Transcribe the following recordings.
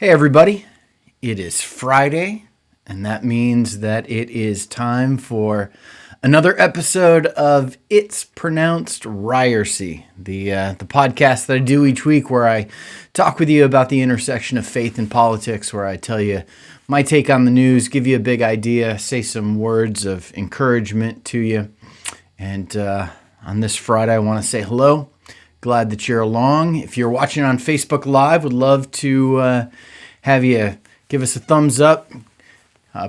Hey everybody, it is Friday, and that means that it is time for another episode of It's Pronounced Ryerse, the podcast that I do each week where I talk with you about the intersection of faith and politics, where I tell you my take on the news, give you a big idea, say some words of encouragement to you. And on this Friday, I want to say hello. Glad that you're along. If you're watching on Facebook Live, would love to have you give us a thumbs up,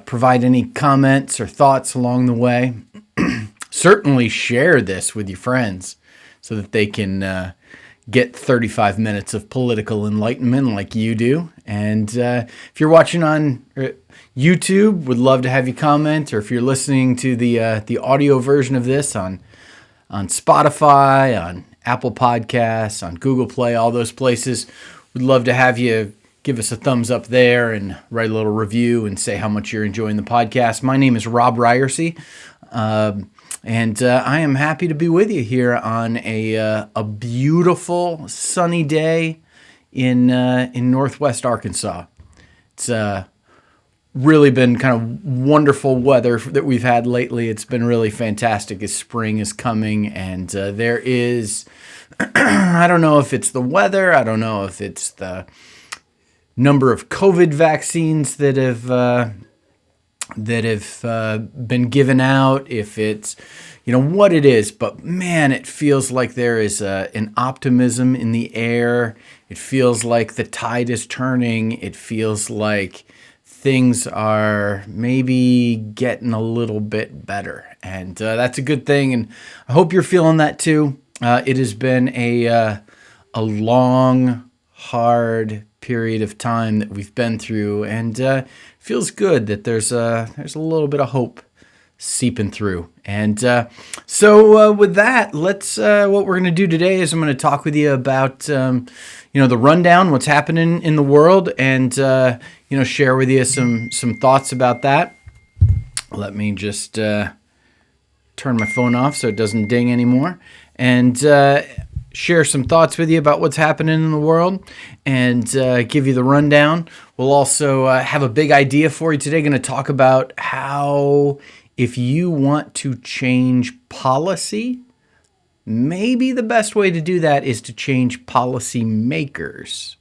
provide any comments or thoughts along the way. Certainly share this with your friends so that they can get 35 minutes of political enlightenment like you do. And if you're watching on YouTube, would love to have you comment, or if you're listening to the audio version of this on Spotify, on Apple Podcasts, on Google Play, all those places, we'd love to have you give us a thumbs up there and write a little review and say how much you're enjoying the podcast. My name is Robb Ryerse, and I am happy to be with you here on a beautiful sunny day in Northwest Arkansas. It's really been kind of wonderful weather that we've had lately. It's been really fantastic as spring is coming, and there is, I don't know if it's the weather, I don't know if it's the number of COVID vaccines that have been given out, if it's, what it is, but man, it feels like there is an optimism in the air. It feels like the tide is turning. It feels like things are maybe getting a little bit better, and that's a good thing. And I hope you're feeling that too. It has been a long, hard period of time that we've been through, and feels good that there's a little bit of hope seeping through. And so with that, let's what we're going to do today is I'm going to talk with you about the rundown, what's happening in the world, and share with you some thoughts about that. Let me just turn my phone off so it doesn't ding anymore, and share some thoughts with you about what's happening in the world, and give you the rundown. We'll also have a big idea for you today. Going to talk about how, if you want to change policy, maybe the best way to do that is to change policy makers.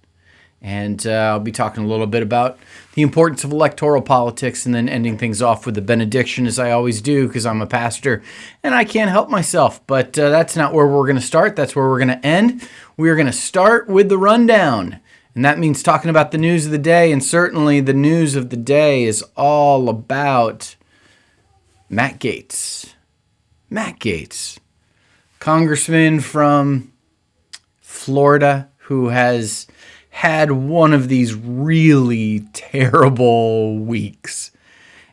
And I'll be talking a little bit about the importance of electoral politics, and then ending things off with the benediction, as I always do, because I'm a pastor and I can't help myself. But that's not where we're going to start. That's where we're going to end. We're going to start with the rundown. And that means talking about the news of the day. And certainly the news of the day is all about Matt Gaetz. Matt Gaetz, congressman from Florida, who has had one of these really terrible weeks.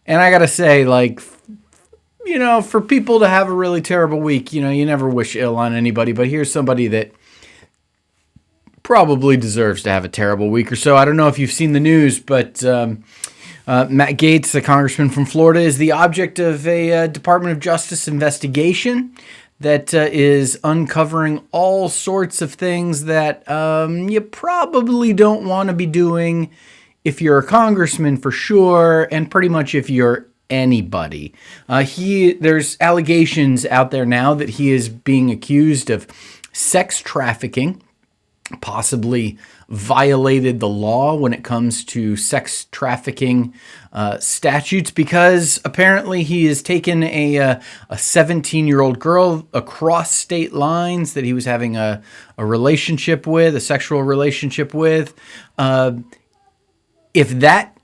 And I gotta say, for people to have a really terrible week, you never wish ill on anybody, but here's somebody that probably deserves to have a terrible week or so. I don't know if you've seen the news, but Matt Gaetz, the congressman from Florida, is the object of a Department of Justice investigation that is uncovering all sorts of things that you probably don't want to be doing if you're a congressman, for sure, and pretty much if you're anybody. There's allegations out there now that he is being accused of sex trafficking, possibly violated the law when it comes to sex trafficking statutes, because apparently he has taken a 17-year-old girl across state lines that he was having a relationship with, a sexual relationship with. If that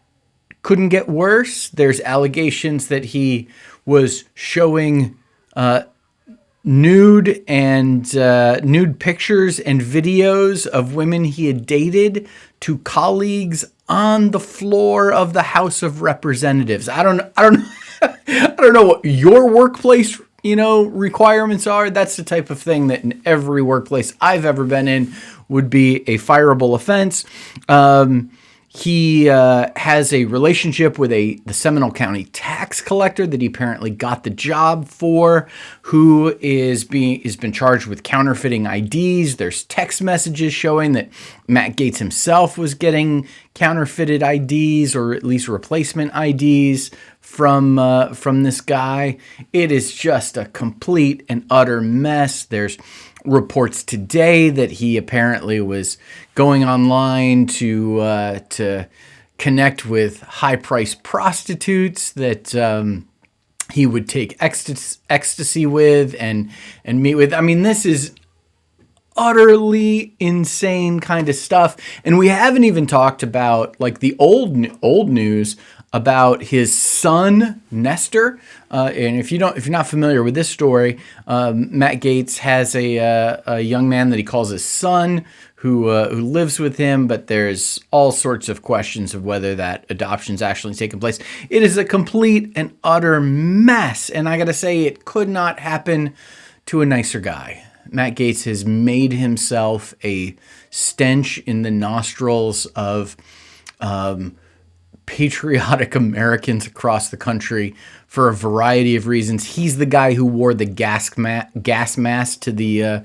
couldn't get worse, there's allegations that he was showing nude pictures and videos of women he had dated to colleagues on the floor of the House of Representatives. I don't know what your workplace, requirements are. That's the type of thing that in every workplace I've ever been in would be a fireable offense. He has a relationship with the Seminole County tax collector that he apparently got the job for, who has been charged with counterfeiting IDs. There's text messages showing that Matt Gaetz himself was getting counterfeited IDs, or at least replacement IDs from this guy. It is just a complete and utter mess. There's reports today that he apparently was going online to connect with high-priced prostitutes that he would take ecstasy with and meet with. I mean, this is utterly insane kind of stuff. And we haven't even talked about like the old news about his son Nestor. And if you're not familiar with this story, Matt Gaetz has a young man that he calls his son who lives with him, but there's all sorts of questions of whether that adoption's actually taken place. It is a complete and utter mess, and I gotta say, it could not happen to a nicer guy. Matt Gaetz has made himself a stench in the nostrils of patriotic Americans across the country for a variety of reasons. He's the guy who wore the gas mask to the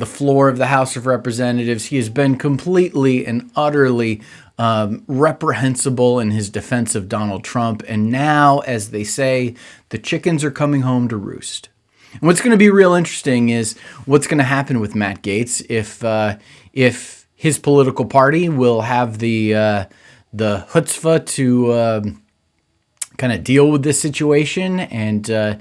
floor of the House of Representatives. He has been completely and utterly reprehensible in his defense of Donald Trump. And now, as they say, the chickens are coming home to roost. And what's going to be real interesting is what's going to happen with Matt Gaetz if his political party will have the chutzpah to kind of deal with this situation, and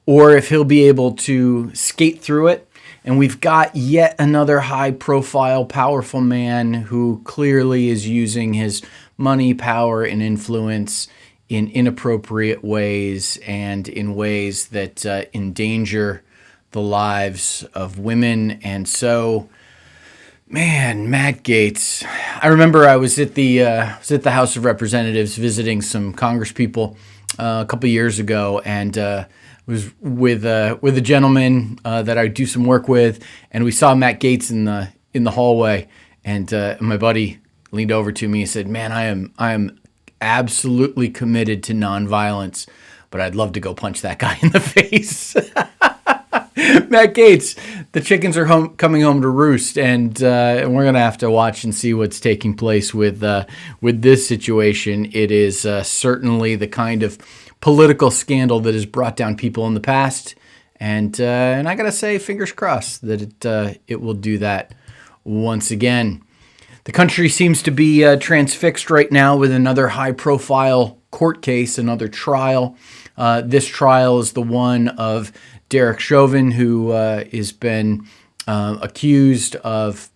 or if he'll be able to skate through it. And we've got yet another high-profile, powerful man who clearly is using his money, power, and influence in inappropriate ways and in ways that endanger the lives of women. And so, man, Matt Gaetz. I remember I was at the House of Representatives visiting some Congresspeople a couple years ago, and was with a gentleman that I do some work with, and we saw Matt Gaetz in the hallway, and my buddy leaned over to me and said, "Man, I am absolutely committed to nonviolence, but I'd love to go punch that guy in the face." Matt Gaetz, the chickens are coming home to roost, and we're gonna have to watch and see what's taking place with this situation. It is certainly the kind of political scandal that has brought down people in the past, and I gotta say, fingers crossed that it will do that once again. The country seems to be transfixed right now with another high-profile court case, another trial. This trial is the one of Derek Chauvin, who has been accused of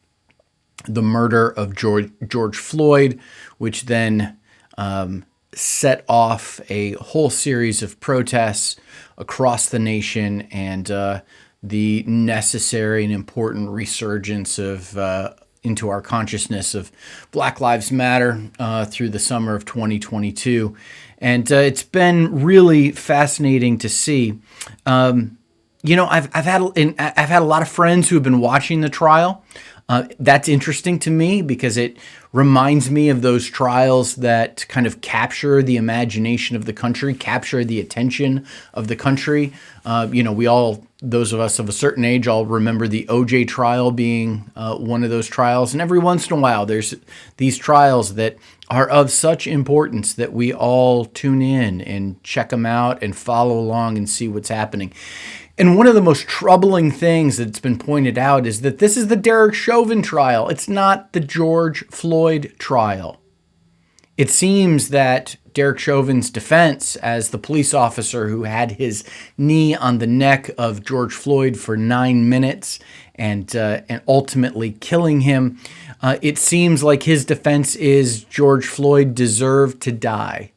the murder of George Floyd, which then set off a whole series of protests across the nation, and the necessary and important resurgence of into our consciousness of Black Lives Matter through the summer of 2022. And it's been really fascinating to see. I've had a lot of friends who have been watching the trial. That's interesting to me because it reminds me of those trials that kind of capture the imagination of the country, capture the attention of the country. Those of us of a certain age, all remember the OJ trial being one of those trials. And every once in a while, there's these trials that are of such importance that we all tune in and check them out and follow along and see what's happening. And one of the most troubling things that's been pointed out is that this is the Derek Chauvin trial. It's not the George Floyd trial. It seems that Derek Chauvin's defense as the police officer who had his knee on the neck of George Floyd for 9 minutes and ultimately killing him, it seems like his defense is George Floyd deserved to die.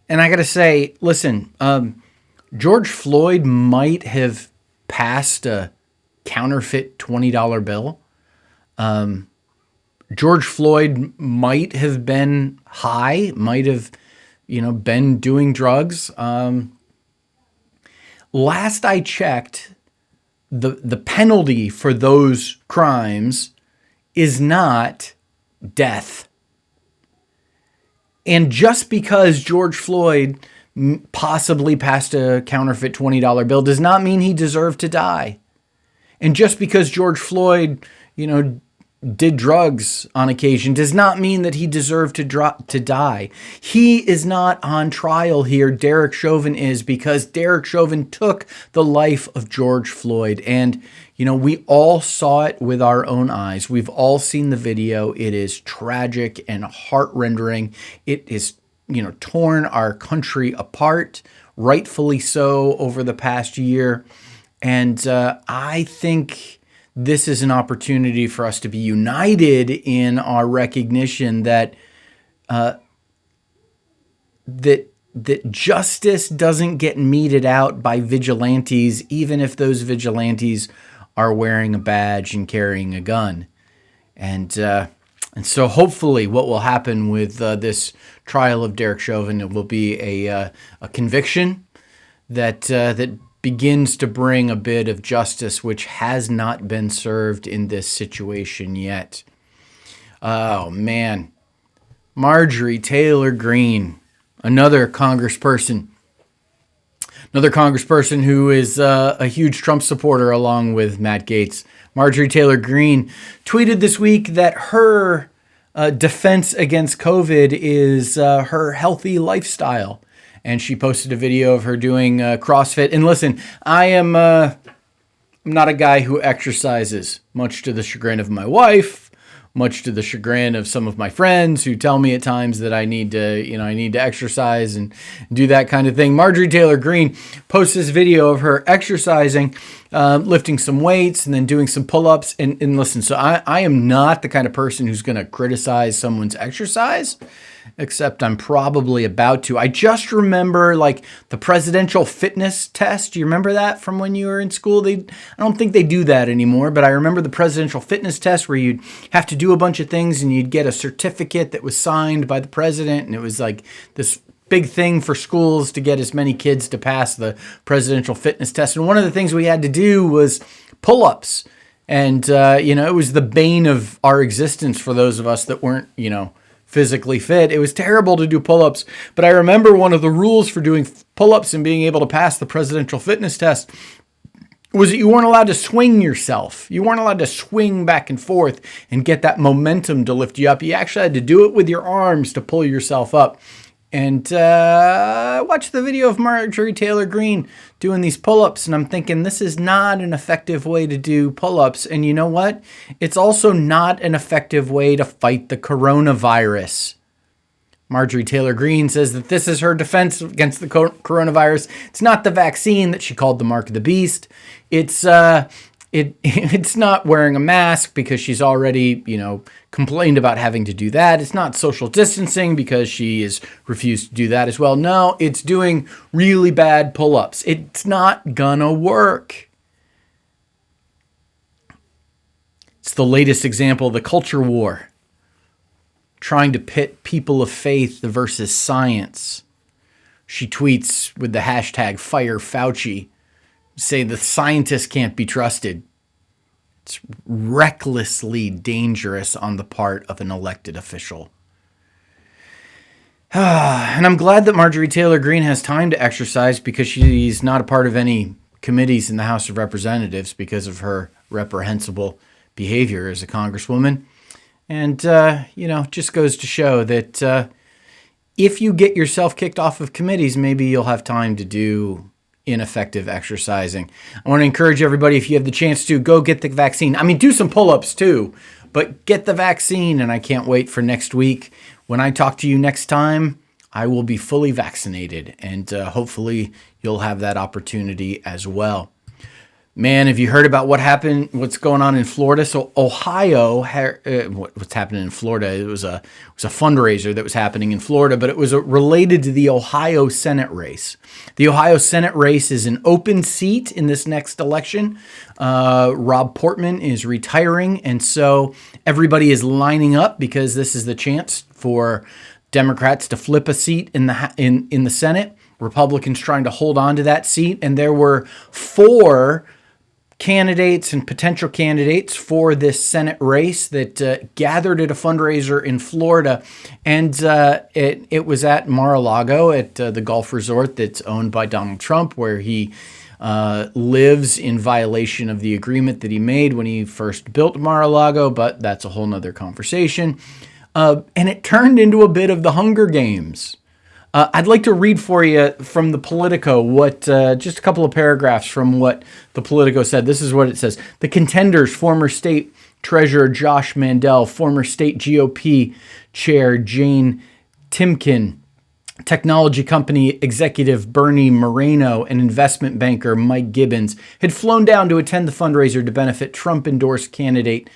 And I got to say, listen, George Floyd might have passed a counterfeit $20 bill. George Floyd might have been high, might have, been doing drugs. Last I checked, the penalty for those crimes is not death. And just because George Floyd possibly passed a counterfeit $20 bill does not mean he deserved to die. And just because George Floyd, did drugs on occasion does not mean that he deserved to die. He is not on trial here. Derek Chauvin is, because Derek Chauvin took the life of George Floyd. And, you know, we all saw it with our own eyes. We've all seen the video. It is tragic and heart-rending. It is, you know, torn our country apart, rightfully so, over the past year. And I think this is an opportunity for us to be united in our recognition that that justice doesn't get meted out by vigilantes, even if those vigilantes are wearing a badge and carrying a gun. And so hopefully what will happen with this trial of Derek Chauvin, it will be a conviction that begins to bring a bit of justice, which has not been served in this situation yet. Oh, man. Majorie Taylor Greene, another congressperson who is a huge Trump supporter along with Matt Gaetz. Majorie Taylor Greene tweeted this week that her defense against COVID is her healthy lifestyle. And she posted a video of her doing CrossFit. And listen, I'm not a guy who exercises, much to the chagrin of my wife, much to the chagrin of some of my friends who tell me at times that I need to exercise and do that kind of thing. Majorie Taylor Greene posts this video of her exercising, lifting some weights and then doing some pull-ups. And listen, so I am not the kind of person who's going to criticize someone's exercise, except I'm probably about to. I just remember like the presidential fitness test. Do you remember that from when you were in school? I don't think they do that anymore, but I remember the presidential fitness test where you'd have to do a bunch of things and you'd get a certificate that was signed by the president. And it was like this big thing for schools to get as many kids to pass the presidential fitness test. And one of the things we had to do was pull-ups. And, it was the bane of our existence for those of us that weren't, physically fit. It was terrible to do pull-ups, but I remember one of the rules for doing pull-ups and being able to pass the presidential fitness test was that you weren't allowed to swing yourself. You weren't allowed to swing back and forth and get that momentum to lift you up. You actually had to do it with your arms to pull yourself up. And watch the video of Majorie Taylor Greene doing these pull-ups, and I'm thinking this is not an effective way to do pull-ups. And you know what? It's also not an effective way to fight the coronavirus. Majorie Taylor Greene says that this is her defense against the coronavirus. It's not the vaccine that she called the mark of the beast. It's not wearing a mask because she's already, complained about having to do that. It's not social distancing because she has refused to do that as well. No, it's doing really bad pull-ups. It's not gonna work. It's the latest example of the culture war, trying to pit people of faith versus science. She tweets with the hashtag #FireFauci, say the scientists can't be trusted. It's recklessly dangerous on the part of an elected official. And I'm glad that Majorie Taylor Greene has time to exercise because she's not a part of any committees in the House of Representatives because of her reprehensible behavior as a congresswoman. And, just goes to show that if you get yourself kicked off of committees, maybe you'll have time to do ineffective exercising. I want to encourage everybody, if you have the chance to, go get the vaccine. I mean, do some pull-ups too, but get the vaccine. And I can't wait for next week. When I talk to you next time, I will be fully vaccinated, and hopefully you'll have that opportunity as well. Man, have you heard about what's going on in Florida? So Ohio, what's happening in Florida? It was a fundraiser that was happening in Florida, but it was related to the Ohio Senate race. The Ohio Senate race is an open seat in this next election. Rob Portman is retiring, and so everybody is lining up because this is the chance for Democrats to flip a seat in the Senate. Republicans trying to hold on to that seat, and there were 4 candidates and potential candidates for this Senate race that gathered at a fundraiser in Florida. And it was at Mar-a-Lago at the golf resort that's owned by Donald Trump, where he lives in violation of the agreement that he made when he first built Mar-a-Lago, but that's a whole nother conversation. And it turned into a bit of the Hunger Games. I'd like to read for you from the Politico just a couple of paragraphs from what the Politico said. This is what it says. The contenders, former state treasurer Josh Mandel, former state GOP chair Jane Timken, technology company executive Bernie Moreno, and investment banker Mike Gibbons had flown down to attend the fundraiser to benefit Trump-endorsed candidate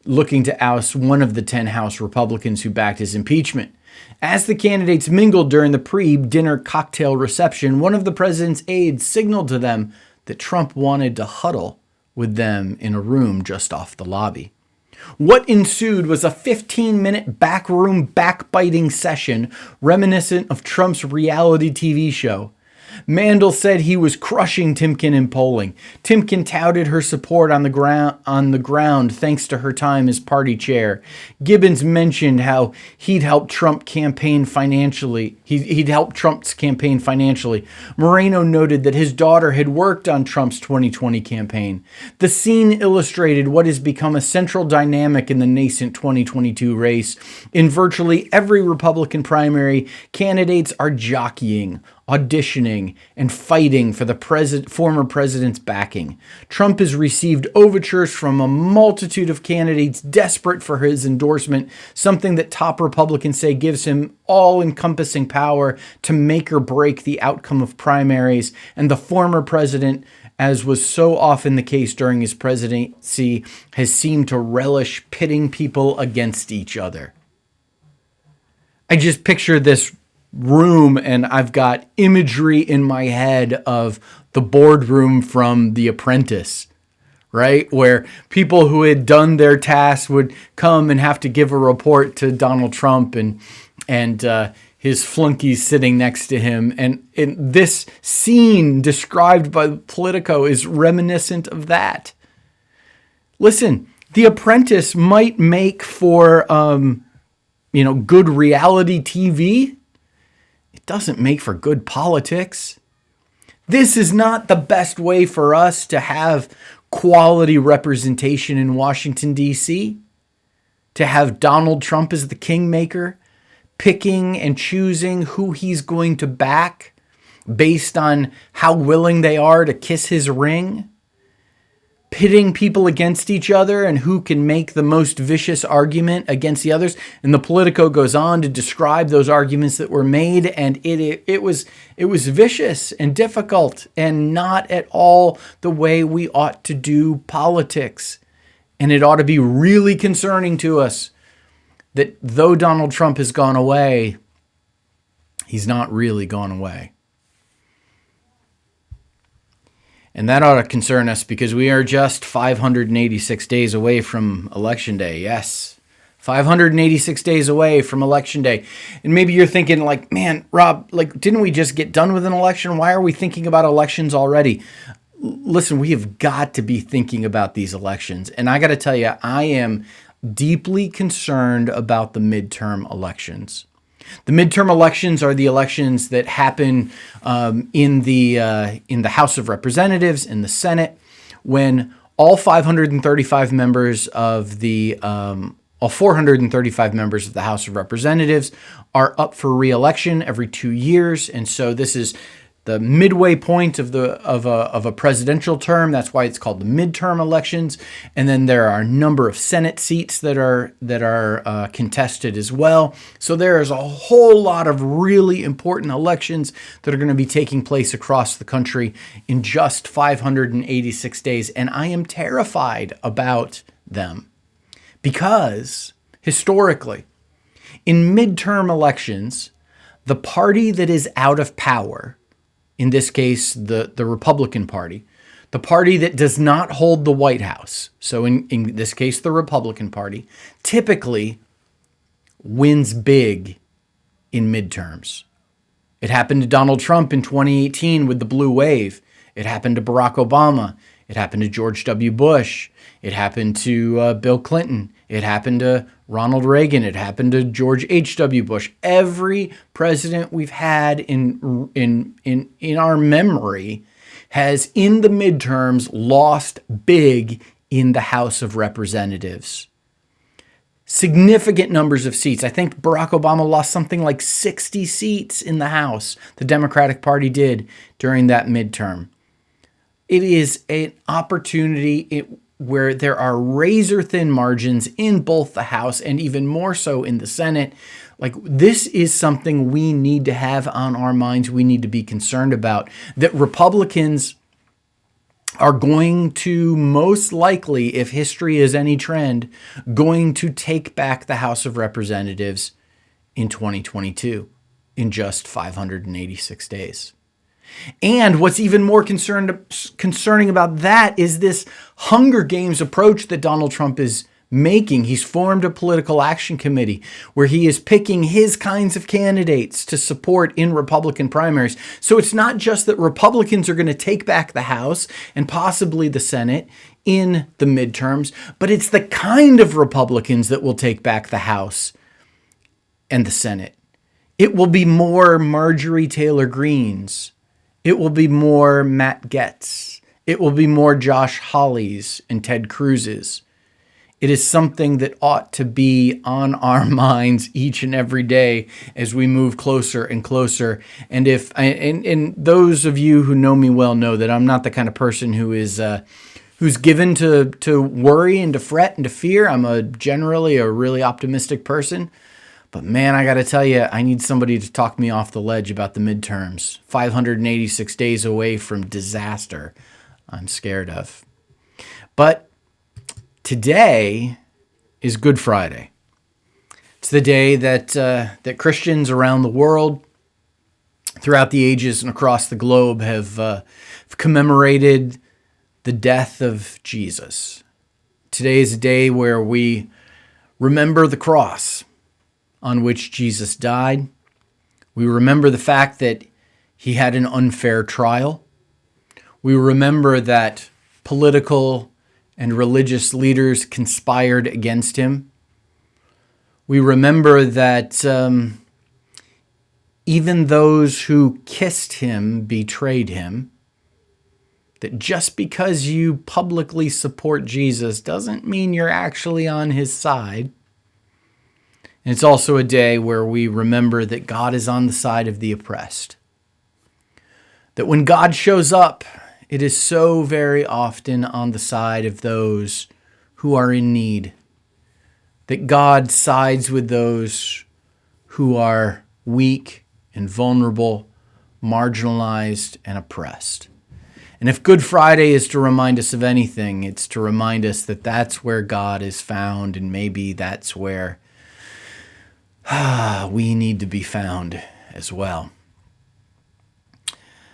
looking to oust one of the 10 House Republicans who backed his impeachment. As the candidates mingled during the pre-dinner cocktail reception, one of the president's aides signaled to them that Trump wanted to huddle with them in a room just off the lobby. What ensued was a 15-minute backroom backbiting session reminiscent of Trump's reality TV show. Mandel said he was crushing Timken in polling. Timken touted her support on the ground thanks to her time as party chair. Gibbons mentioned how he'd helped Trump campaign financially. He'd helped Trump's campaign financially. Moreno noted that his daughter had worked on Trump's 2020 campaign. The scene illustrated what has become a central dynamic in the nascent 2022 race. In virtually every Republican primary, candidates are jockeying, auditioning, and fighting for the former president's backing. Trump has received overtures from a multitude of candidates desperate for his endorsement, something that top Republicans say gives him all-encompassing power to make or break the outcome of primaries, and the former president, as was so often the case during his presidency, has seemed to relish pitting people against each other. I just picture this room and I've got imagery in my head of the boardroom from The Apprentice, right? Where people who had done their tasks would come and have to give a report to Donald Trump and his flunkies sitting next to him. And this scene described by Politico is reminiscent of that. Listen, The Apprentice might make for, good reality TV. It doesn't make for good politics. This is not the best way for us to have quality representation in Washington, D.C., to have Donald Trump as the kingmaker, picking and choosing who he's going to back based on how willing they are to kiss his ring, pitting people against each other and who can make the most vicious argument against the others. And the Politico goes on to describe those arguments that were made, and it was vicious and difficult and not at all the way we ought to do politics. And it ought to be really concerning to us that though Donald Trump has gone away, he's not really gone away. And that ought to concern us because we are just 586 days away from Election Day. Yes, 586 days away from Election Day. And maybe you're thinking like, man, Rob, didn't we just get done with an election? Why are we thinking about elections already? Listen, we have got to be thinking about these elections. And I got to tell you, I am deeply concerned about the midterm elections. The midterm elections are the elections that happen in the House of Representatives, in the Senate, when all 535 members of all 435 members of the House of Representatives are up for re-election every 2 years, and so this is the midway point of a presidential term. That's why it's called the midterm elections. And then there are a number of Senate seats that are contested as well. So there is a whole lot of really important elections that are going to be taking place across the country in just 586 days. And I am terrified about them because historically, in midterm elections, the party that is out of power, in this case, the Republican Party, the party that does not hold the White House, so in this case, the Republican Party, typically wins big in midterms. It happened to Donald Trump in 2018 with the blue wave. It happened to Barack Obama. It happened to George W. Bush. It happened to Bill Clinton. It happened to Ronald Reagan. It happened to George H.W. Bush. Every president we've had in our memory has, in the midterms, lost big in the House of Representatives. Significant numbers of seats. I think Barack Obama lost something like 60 seats in the House. The Democratic Party did during that midterm. It is an opportunity where there are razor-thin margins in both the House and even more so in the Senate. Like, this is something we need to have on our minds. We need to be concerned about. That Republicans are going to, most likely, if history is any trend, going to take back the House of Representatives in 2022 in just 586 days. And what's even more concerning about that is this Hunger Games approach that Donald Trump is making. He's formed a political action committee where he is picking his kinds of candidates to support in Republican primaries. So it's not just that Republicans are going to take back the House and possibly the Senate in the midterms, but it's the kind of Republicans that will take back the House and the Senate. It will be more Marjorie Taylor Greenes. It will be more Matt Gaetz. It will be more Josh Hawley's and Ted Cruz's. It is something that ought to be on our minds each and every day as we move closer and closer. And and those of you who know me well know that I'm not the kind of person who is who's given to worry and to fret and to fear. I'm generally a really optimistic person. But man, I got to tell you, I need somebody to talk me off the ledge about the midterms. 586 days away from disaster I'm scared of. But today is Good Friday. It's the day that Christians around the world, throughout the ages and across the globe, have commemorated the death of Jesus. Today is a day where we remember the cross on which Jesus died. We remember the fact that he had an unfair trial. We remember that political and religious leaders conspired against him. We remember that even those who kissed him betrayed him. That just because you publicly support Jesus doesn't mean you're actually on his side. And it's also a day where we remember that God is on the side of the oppressed. That when God shows up, it is so very often on the side of those who are in need. That God sides with those who are weak and vulnerable, marginalized and oppressed. And if Good Friday is to remind us of anything, it's to remind us that that's where God is found, and maybe that's where we need to be found as well.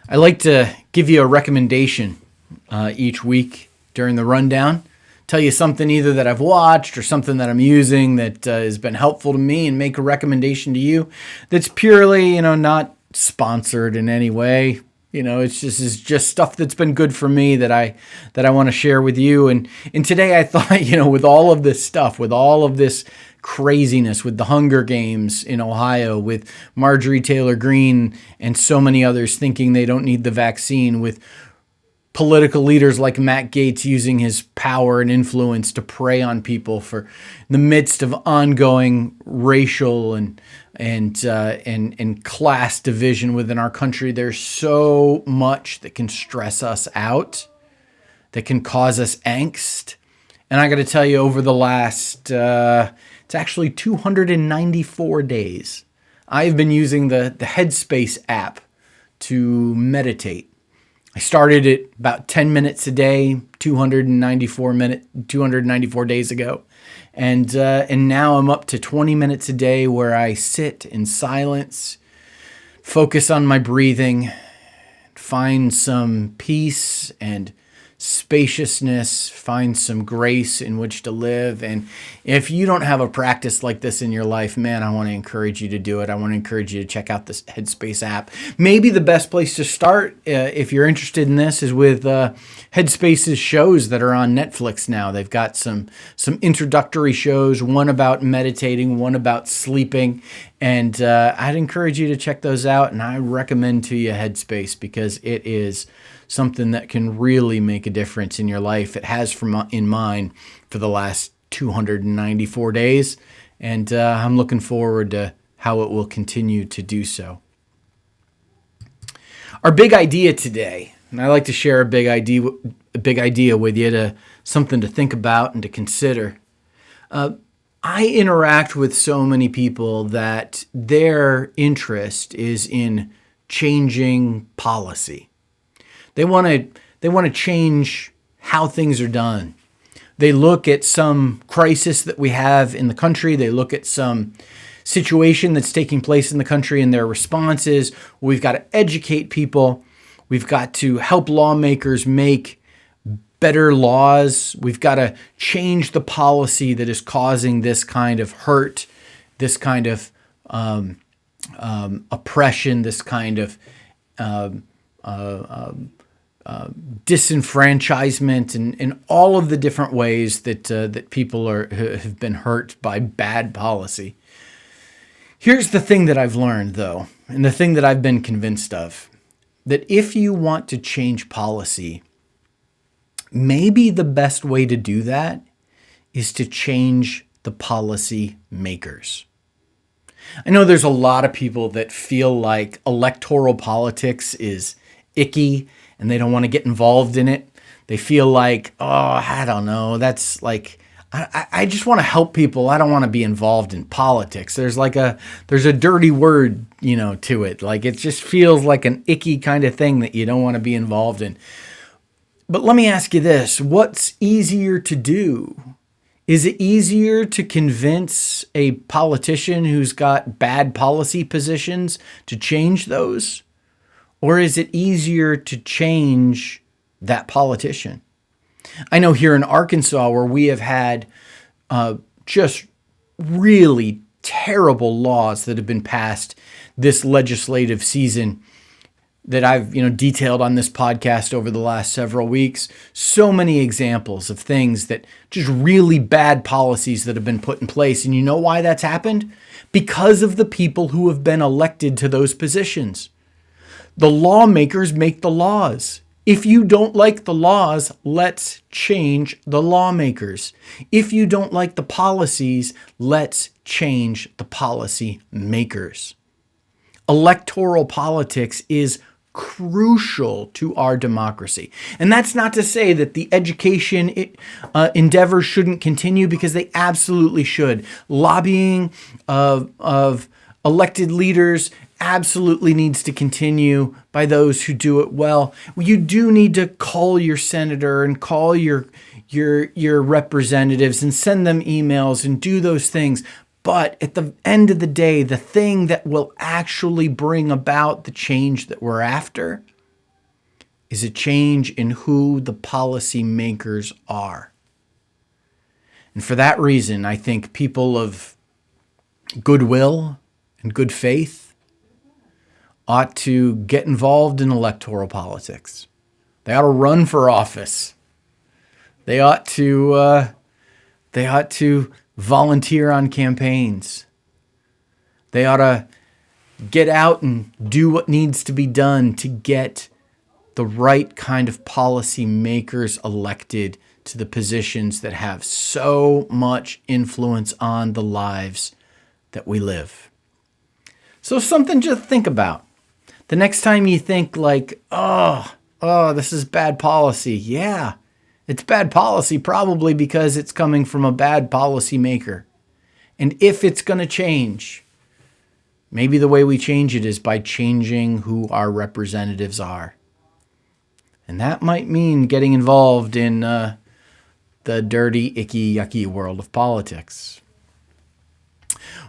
I like to give you a recommendation each week during the rundown. Tell you something either that I've watched or something that I'm using that has been helpful to me, and make a recommendation to you that's purely, not sponsored in any way. It's just stuff that's been good for me that I want to share with you. And today I thought, with all of this stuff, with all of this craziness, with the Hunger Games in Ohio, with Marjorie Taylor Greene and so many others thinking they don't need the vaccine, with political leaders like Matt Gaetz using his power and influence to prey on people for the midst of ongoing racial and class division within our country. There's so much that can stress us out, that can cause us angst. And I got to tell you, over the last, it's actually 294 days, I've been using the Headspace app to meditate. I started it about 10 minutes a day, 294 days ago. And now I'm up to 20 minutes a day where I sit in silence, focus on my breathing, find some peace and spaciousness, find some grace in which to live. And if you don't have a practice like this in your life, man, I want to encourage you to do it. I want to encourage you to check out this Headspace app. Maybe the best place to start, if you're interested in this, is with Headspace's shows that are on Netflix now. They've got some introductory shows, one about meditating, one about sleeping. And I'd encourage you to check those out. And I recommend to you Headspace because it is something that can really make a difference in your life. It has in mine for the last 294 days, and I'm looking forward to how it will continue to do so. Our big idea today, and I like to share a big idea with you, something to think about and to consider. I interact with so many people that their interest is in changing policy. They want to change how things are done. They look at some crisis that we have in the country. They look at some situation that's taking place in the country, and their response is, we've got to educate people. We've got to help lawmakers make better laws. We've got to change the policy that is causing this kind of hurt, this kind of oppression, this kind of disenfranchisement, and all of the different ways that people have been hurt by bad policy. Here's the thing that I've learned, though, and the thing that I've been convinced of, that if you want to change policy, maybe the best way to do that is to change the policy makers. I know there's a lot of people that feel like electoral politics is icky and they don't want to get involved in it. They feel like, I don't know, that's like, I just want to help people. I don't want to be involved in politics. There's a dirty word, to it. Like, it just feels like an icky kind of thing that you don't want to be involved in. But let me ask you this. What's easier to do? Is it easier to convince a politician who's got bad policy positions to change those? Or is it easier to change that politician? I know here in Arkansas, where we have had just really terrible laws that have been passed this legislative season that I've detailed on this podcast over the last several weeks. So many examples of things that just really bad policies that have been put in place. And you know why that's happened? Because of the people who have been elected to those positions. The lawmakers make the laws. If you don't like the laws, let's change the lawmakers. If you don't like the policies, let's change the policy makers. Electoral politics is crucial to our democracy. And that's not to say that the education endeavors shouldn't continue, because they absolutely should. Lobbying of elected leaders absolutely needs to continue by those who do it well. You do need to call your senator and call your representatives and send them emails and do those things. But at the end of the day, the thing that will actually bring about the change that we're after is a change in who the policy makers are. And for that reason, I think people of goodwill and good faith ought to get involved in electoral politics. They ought to run for office. They ought to volunteer on campaigns. They ought to get out and do what needs to be done to get the right kind of policy makers elected to the positions that have so much influence on the lives that we live. So something to think about. The next time you think like, this is bad policy. Yeah, it's bad policy probably because it's coming from a bad policy maker. And if it's going to change, maybe the way we change it is by changing who our representatives are. And that might mean getting involved in the dirty, icky, yucky world of politics.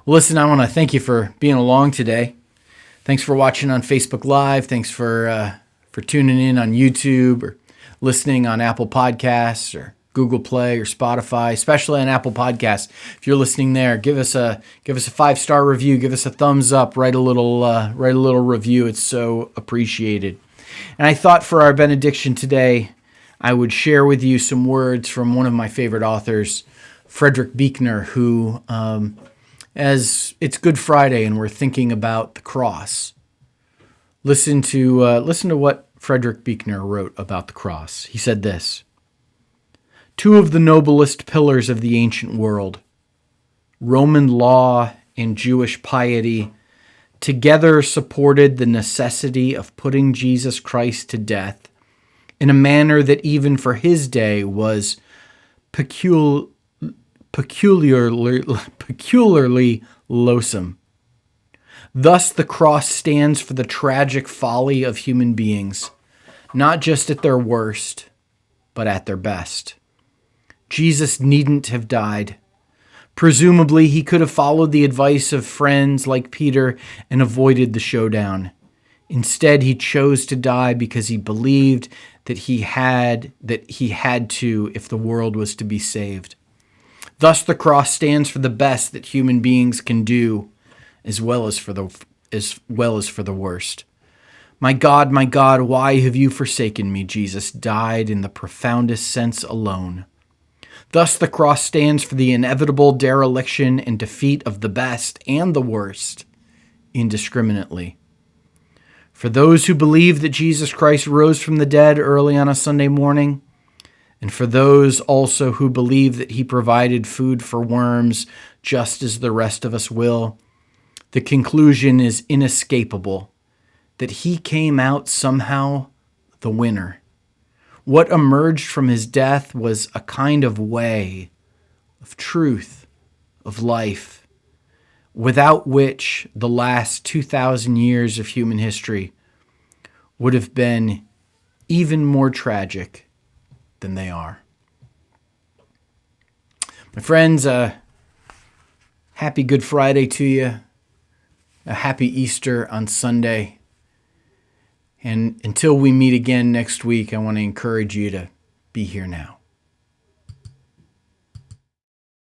Well, listen, I want to thank you for being along today. Thanks for watching on Facebook Live. Thanks for tuning in on YouTube or listening on Apple Podcasts or Google Play or Spotify, especially on Apple Podcasts. If you're listening there, give us a 5-star review. Give us a thumbs up. Write a little review. It's so appreciated. And I thought for our benediction today, I would share with you some words from one of my favorite authors, Frederick Buechner, who, as it's Good Friday and we're thinking about the cross, listen to what Frederick Buechner wrote about the cross. He said this: "Two of the noblest pillars of the ancient world, Roman law and Jewish piety, together supported the necessity of putting Jesus Christ to death in a manner that even for his day was peculiarly loathsome. Thus the cross stands for the tragic folly of human beings, not just at their worst, but at their best. Jesus needn't have died. Presumably, he could have followed the advice of friends like Peter and avoided the showdown. Instead, he chose to die because he believed that he had to if the world was to be saved. Thus, the cross stands for the best that human beings can do, as well as for the worst. My God, why have you forsaken me?" Jesus died in the profoundest sense alone. Thus, the cross stands for the inevitable dereliction and defeat of the best and the worst indiscriminately. For those who believe that Jesus Christ rose from the dead early on a Sunday morning, and for those also who believe that he provided food for worms just as the rest of us will, the conclusion is inescapable, that he came out somehow the winner. What emerged from his death was a kind of way, of truth, of life, without which the last 2,000 years of human history would have been even more tragic than they are. My friends, happy Good Friday to you. A happy Easter on Sunday. And until we meet again next week, I want to encourage you to be here now.